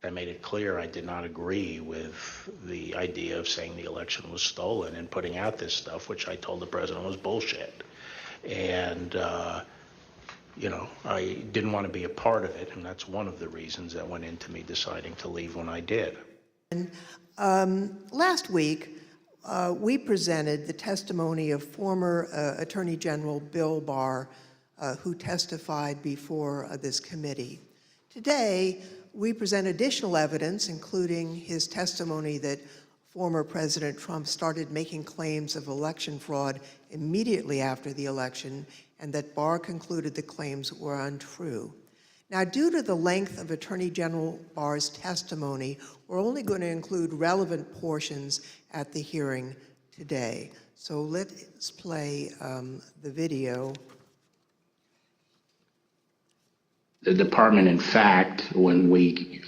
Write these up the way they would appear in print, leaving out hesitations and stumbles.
I made it clear I did not agree with the idea of saying the election was stolen and putting out this stuff, which I told the president was bullshit. And, I didn't want to be a part of it, and that's one of the reasons that went into me deciding to leave when I did. Last week, we presented the testimony of former Attorney General Bill Barr, who testified before this committee. Today, we present additional evidence, including his testimony that former President Trump started making claims of election fraud immediately after the election, and that Barr concluded the claims were untrue. Now, due to the length of Attorney General Barr's testimony, we're only going to include relevant portions at the hearing today. So let's play the video. The department, in fact, when we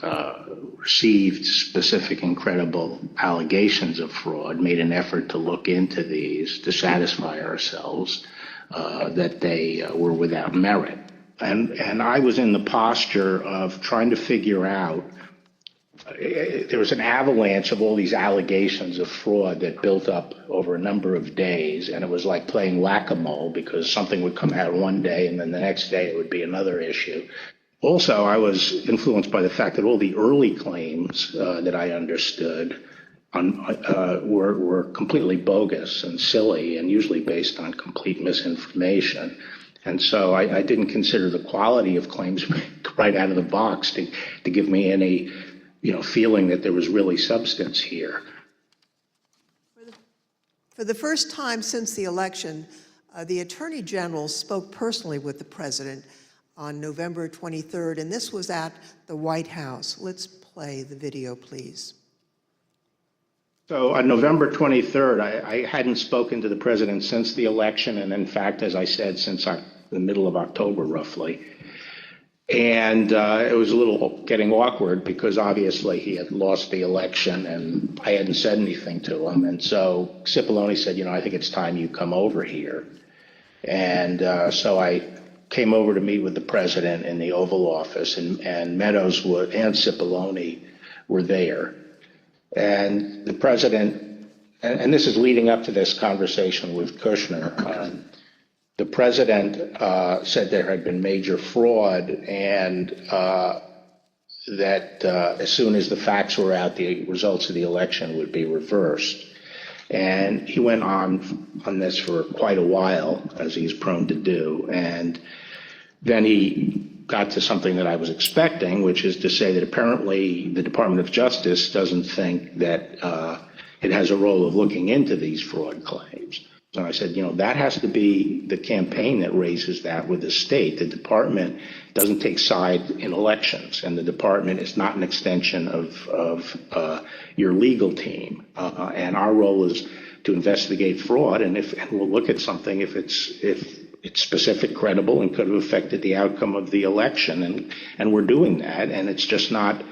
received specific and credible allegations of fraud, made an effort to look into these to satisfy ourselves that they were without merit. And I was in the posture of trying to figure out, there was an avalanche of all these allegations of fraud that built up over a number of days, and it was like playing whack-a-mole because something would come out one day and then the next day it would be another issue. Also, I was influenced by the fact that all the early claims that I understood were completely bogus and silly and usually based on complete misinformation. And so I didn't consider the quality of claims right out of the box to give me any, feeling that there was really substance here. For the first time since the election, the Attorney General spoke personally with the President on November 23rd, and this was at the White House. Let's play the video, please. So on November 23rd, I hadn't spoken to the president since the election, and in fact, as I said, since the middle of October, roughly. And it was a little getting awkward because obviously he had lost the election and I hadn't said anything to him. And so Cipollone said, I think it's time you come over here. And so I came over to meet with the president in the Oval Office, and Meadows and Cipollone were there. And the president, and this is leading up to this conversation with Kushner, the president said there had been major fraud and that as soon as the facts were out, the results of the election would be reversed. And he went on this for quite a while, as he's prone to do. And then he got to something that I was expecting, which is to say that apparently the Department of Justice doesn't think that it has a role of looking into these fraud claims. And I said, that has to be the campaign that raises that with the state. The department doesn't take side in elections, and the department is not an extension of your legal team. And our role is to investigate fraud, and we'll look at something if it's specific, credible, and could have affected the outcome of the election. And we're doing that, and it's just not.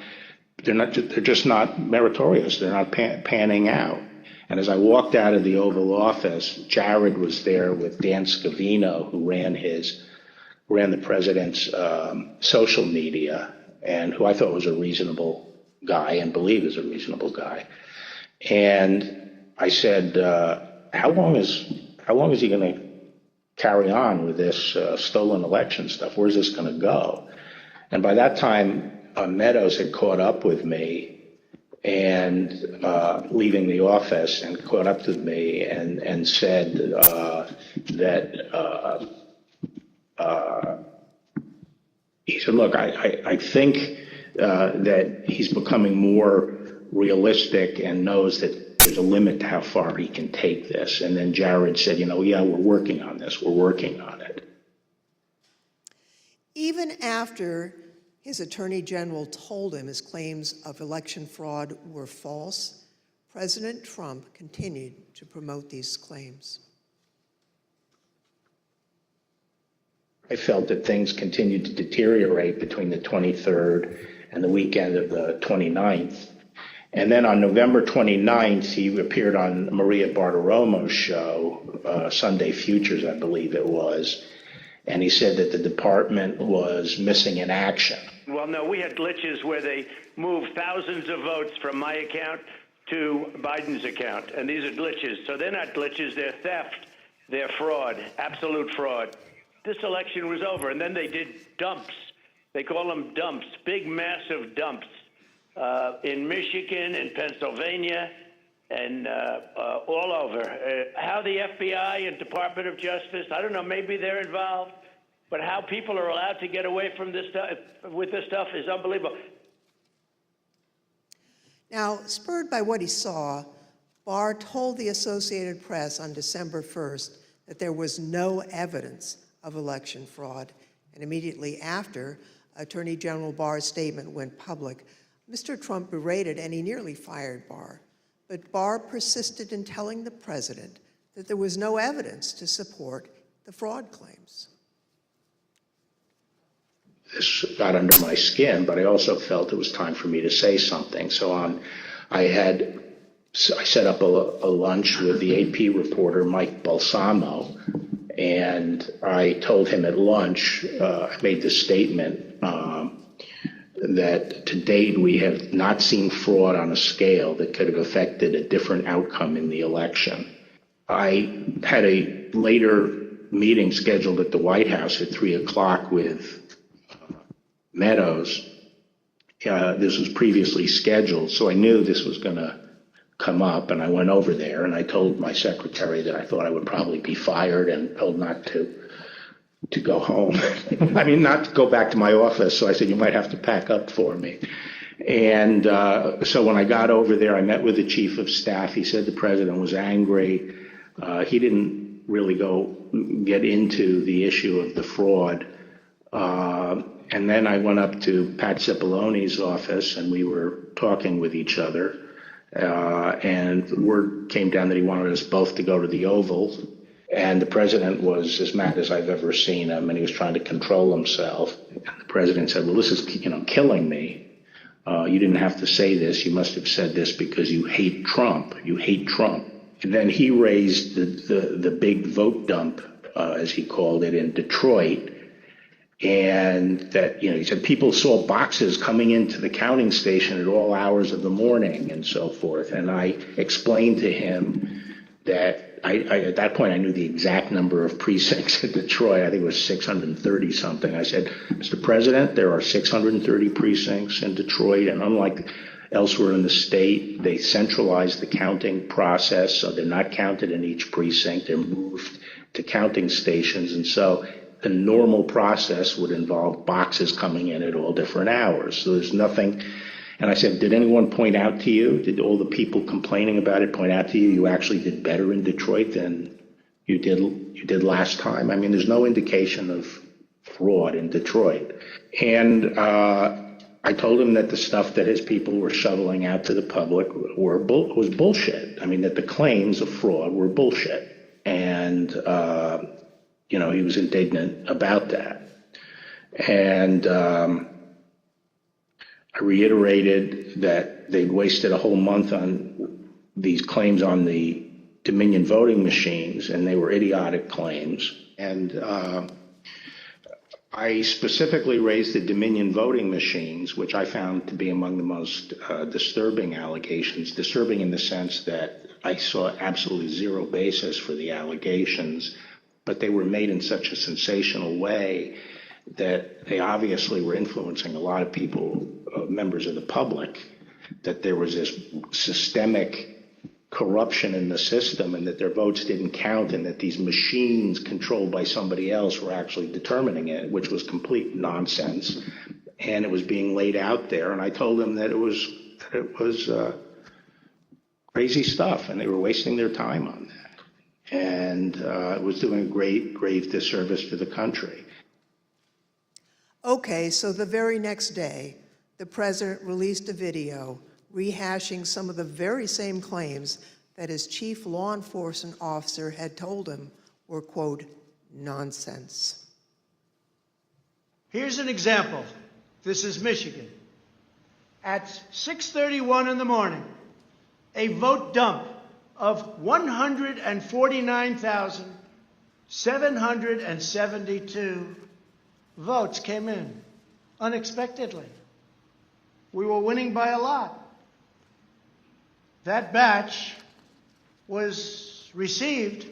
They're just not meritorious. They're not panning out. And as I walked out of the Oval Office, Jared was there with Dan Scavino, who ran the president's social media, and who I thought was a reasonable guy and believe is a reasonable guy. And I said, how long is he going to carry on with this stolen election stuff? Where's this going to go? And by that time, Meadows had caught up with me and leaving the office, and caught up with me and said that he said, look, I think that he's becoming more realistic and knows that there's a limit to how far he can take this. And then Jared said, yeah, we're working on this. We're working on it. Even after his attorney general told him his claims of election fraud were false, President Trump continued to promote these claims. I felt that things continued to deteriorate between the 23rd and the weekend of the 29th. And then on November 29th, he appeared on Maria Bartiromo's show, Sunday Futures, I believe it was. And he said that the department was missing in action. Well, no, we had glitches where they moved thousands of votes from my account to Biden's account, and these are glitches. So they're not glitches, they're theft, they're fraud, absolute fraud. This election was over, and then they did dumps. They call them dumps, big, massive dumps in Michigan and Pennsylvania and all over. How the FBI and Department of Justice, I don't know, maybe they're involved, but how people are allowed to get away from this stuff with this stuff is unbelievable. Now, spurred by what he saw, Barr told the Associated Press on December 1st that there was no evidence of election fraud, and immediately after Attorney General Barr's statement went public, Mr. Trump berated and he nearly fired Barr. But Barr persisted in telling the president that there was no evidence to support the fraud claims. This got under my skin, but I also felt it was time for me to say something. So I set up a lunch with the AP reporter, Mike Balsamo, and I told him at lunch, I made this statement that to date we have not seen fraud on a scale that could have affected a different outcome in the election. I had a later meeting scheduled at the White House at 3 o'clock with Meadows. This was previously scheduled, so I knew this was going to come up, and I went over there and I told my secretary that I thought I would probably be fired and told not to go home. I mean, not to go back to my office. So I said, you might have to pack up for me. And so when I got over there, I met with the chief of staff. He said the president was angry. He didn't really get into the issue of the fraud. And then I went up to Pat Cipollone's office and we were talking with each other. And word came down that he wanted us both to go to the Oval. And the president was as mad as I've ever seen him, and he was trying to control himself. And the president said, well, this is, killing me. You didn't have to say this. You must have said this because you hate Trump. You hate Trump. And then he raised the big vote dump, as he called it, in Detroit. And that, he said people saw boxes coming into the counting station at all hours of the morning and so forth. And I explained to him that at that point, I knew the exact number of precincts in Detroit. I think it was 630 something. I said, Mr. President, there are 630 precincts in Detroit, and unlike elsewhere in the state, they centralized the counting process, so they're not counted in each precinct. They're moved to counting stations, and so the normal process would involve boxes coming in at all different hours. So there's nothing. And I said, did anyone point out to you, did all the people complaining about it point out to you, you actually did better in Detroit than you did last time? I mean, there's no indication of fraud in Detroit. And I told him that the stuff that his people were shoveling out to the public was bullshit. I mean, that the claims of fraud were bullshit. And, he was indignant about that. And I reiterated that they'd wasted a whole month on these claims on the Dominion voting machines, and they were idiotic claims. And I specifically raised the Dominion voting machines, which I found to be among the most disturbing allegations. Disturbing in the sense that I saw absolutely zero basis for the allegations, but they were made in such a sensational way that they obviously were influencing a lot of people, members of the public, that there was this systemic corruption in the system and that their votes didn't count and that these machines controlled by somebody else were actually determining it, which was complete nonsense. And it was being laid out there. And I told them that it was crazy stuff and they were wasting their time on that. And it was doing a grave disservice to the country. Okay, so the very next day, the president released a video rehashing some of the very same claims that his chief law enforcement officer had told him were, quote, nonsense. Here's an example. This is Michigan. At 6:31 in the morning, a vote dump of 149,772 votes came in. unexpectedly. We were winning by a lot. That batch was received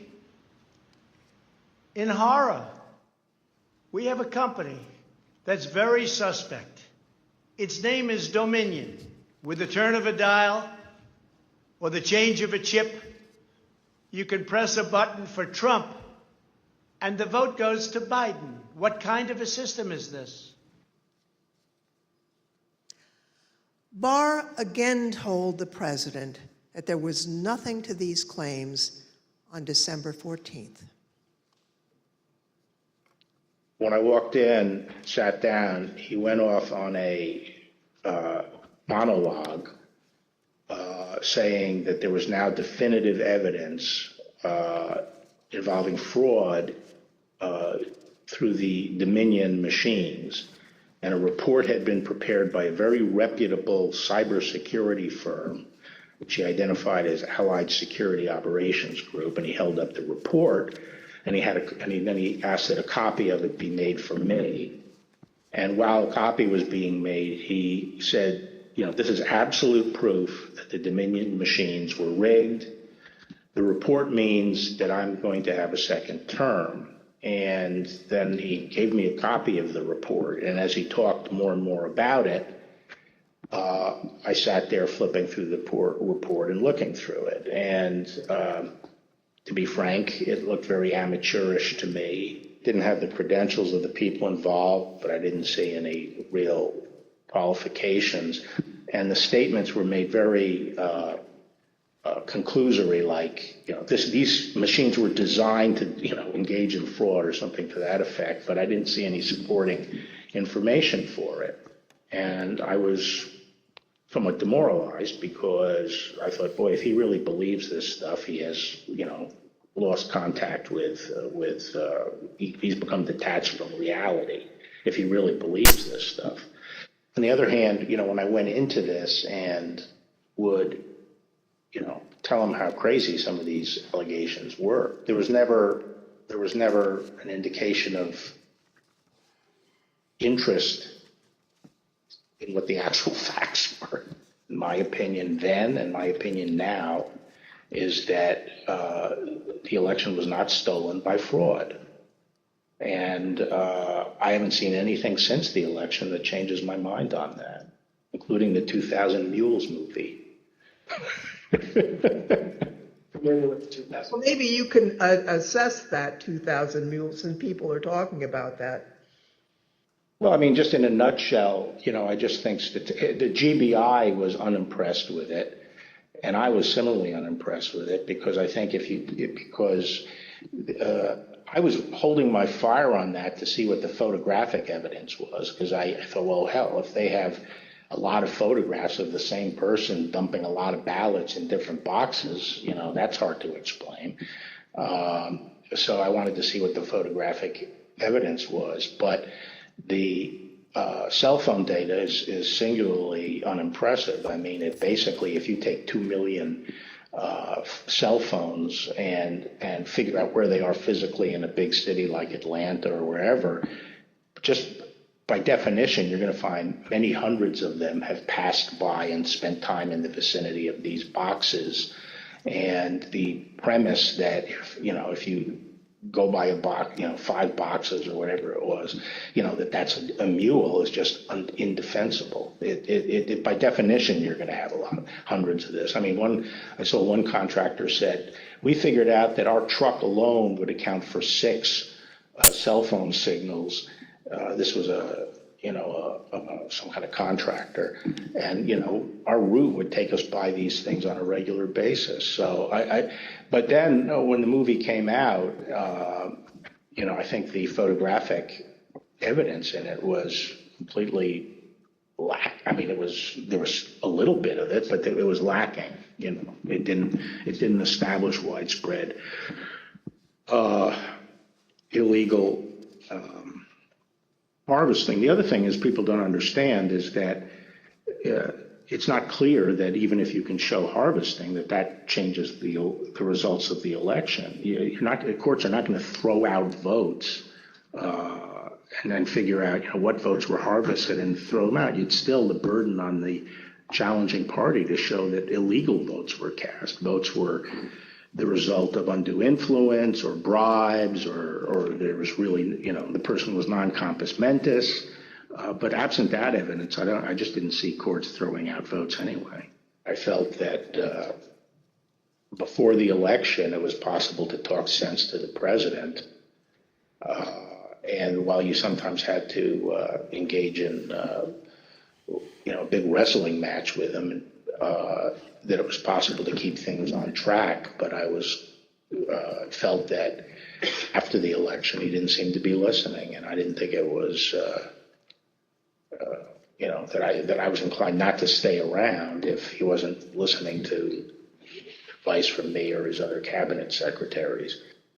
in horror. We have a company that's very suspect. Its name is Dominion. With the turn of a dial or the change of a chip, you can press a button for Trump and the vote goes to Biden. What kind of a system is this? Barr again told the president that there was nothing to these claims on December 14th. When I walked in, sat down, he went off on a monologue saying that there was now definitive evidence involving fraud through the Dominion machines. And a report had been prepared by a very reputable cybersecurity firm, which he identified as Allied Security Operations Group, and he held up the report, and then he asked that a copy of it be made for me. And while a copy was being made, he said, this is absolute proof that the Dominion machines were rigged. The report means that I'm going to have a second term. And then he gave me a copy of the report. And as he talked more and more about it, I sat there flipping through the report and looking through it. And to be frank, it looked very amateurish to me. Didn't have the credentials of the people involved, but I didn't see any real qualifications. And the statements were made very conclusory, like, these machines were designed to, engage in fraud or something to that effect, but I didn't see any supporting information for it. And I was somewhat demoralized because I thought, boy, if he really believes this stuff, he has, lost contact with he's become detached from reality if he really believes this stuff. On the other hand, when I went into this and would tell him how crazy some of these allegations were, there was never an indication of interest in what the actual facts were. In my opinion then, and my opinion now, is that the election was not stolen by fraud. And I haven't seen anything since the election that changes my mind on that, including the 2000 Mules movie. Well, maybe you can assess that 2,000 mules, and people are talking about that. Well, I mean, just in a nutshell, I just think the GBI was unimpressed with it, and I was similarly unimpressed with it because I think I was holding my fire on that to see what the photographic evidence was, because I thought, well, hell, if they have a lot of photographs of the same person dumping a lot of ballots in different boxes, that's hard to explain. So I wanted to see what the photographic evidence was. But the cell phone data is singularly unimpressive. I mean, basically, if you take 2 million cell phones and figure out where they are physically in a big city like Atlanta or wherever, just by definition, you're going to find many hundreds of them have passed by and spent time in the vicinity of these boxes. And the premise that, if you go by a box, 5 boxes or whatever it was, that's a mule is just indefensible. It by definition, you're going to have hundreds of this. I mean, I saw one contractor said, we figured out that our truck alone would account for 6 cell phone signals. This was some kind of contractor, and our route would take us by these things on a regular basis. So but then when the movie came out, I think the photographic evidence in it was completely I mean, there was a little bit of it, but it was lacking. It didn't establish widespread illegal harvesting. The other thing is people don't understand is that it's not clear that even if you can show harvesting, that changes the results of the election. The courts are not going to throw out votes and then figure out, what votes were harvested and throw them out. You'd still the burden on the challenging party to show that illegal votes were cast. Votes were the result of undue influence or bribes, or there was really, the person was non compos mentis. But absent that evidence, I just didn't see courts throwing out votes anyway. I felt that before the election, it was possible to talk sense to the president. And while you sometimes had to engage in, a big wrestling match with him, that it was possible to keep things on track. But I felt that after the election, he didn't seem to be listening, and I didn't think it was, that I was inclined not to stay around if he wasn't listening to advice from me or his other cabinet secretaries.